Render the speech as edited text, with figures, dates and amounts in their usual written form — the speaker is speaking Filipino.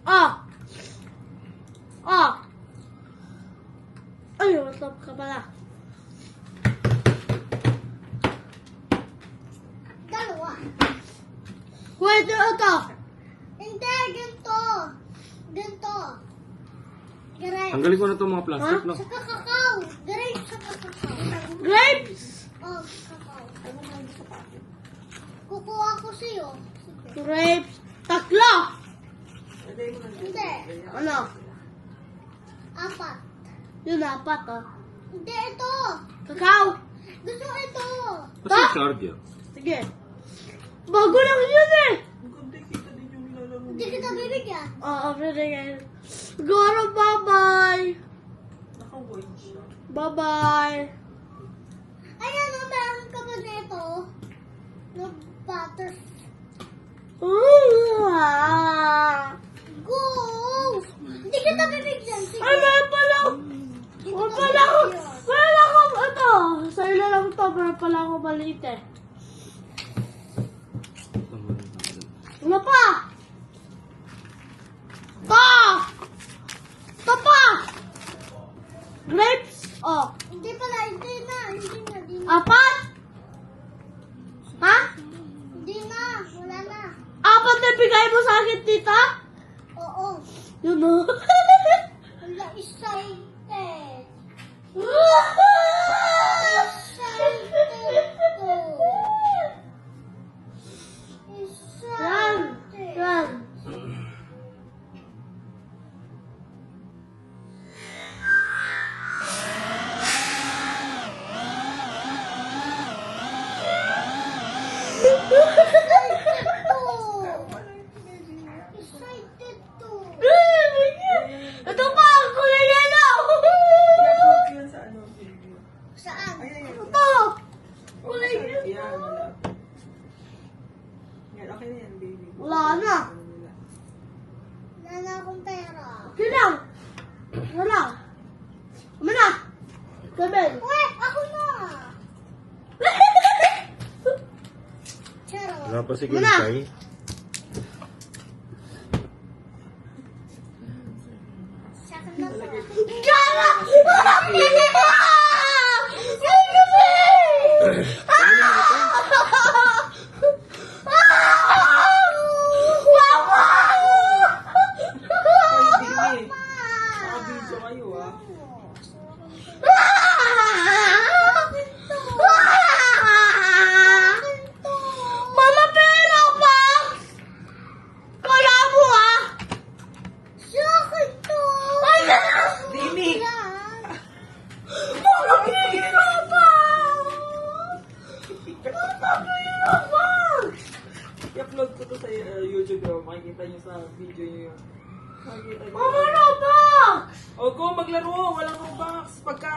Ah! Ah! Ay, what's up ka pala? Dalawa. Wait, ito! Hindi, ganito. Ganito. Grapes. Tanggalin ko na itong mga plastic, Ha? no? Saka kakao. Grapes saka kakao. Grapes! Oh, kakao. Kukuha ko sa'yo. Grapes! Tatlo! Hindi. Ano? 4. Yun, 4 ah. Hindi, ito. Kakao! Gusto ko ito. Kasi yung charger. Sige. Bago lang yun eh! Hindi kita bibigyan. Oo, pwede ngayon. Siguro, bye-bye! Bye-bye! Ayan, meron ka ba nito? No butter. Go! Hindi kita bibigyan. Sige. Ay, meron pala! Wala ko! Wala ko! Ito! Sa'yo na lang ito. Meron pala ako maliit eh. Ano pa? Pa! Ito pa! Grapes? Oh. Hindi pala, hindi na. Hindi na. 4? Ha? Hindi na. Wala na. 4 na bigay mo sa akin, tita? Oo. Yun o. Wala, excited. Yan. Yan. Excited to. Ito pa! Kulay yellow! Saan? Ito! Kulay yellow! Yan, okay na yan, baby. Wala na. Wala na akong pera. Okay lang. Ano lang? Ano na? Kabel. Uy, ako na. Charo. Wala pa si Wala. Kinsay. Sa akin na to. Gala! Ay, kasi! Ay, baby. Nakabidyo kayo, ah. Mama, pera pa! Kala mo ah! Sa akin to. Ay, Dini! Mama, pera pa! Mama, pera pa! I-upload ko to sa YouTube, oh. Makikita nyo sa video nyo yun. Makikita nyo. Mama, Robux! O, go, maglaro. Walang Robux. Pagka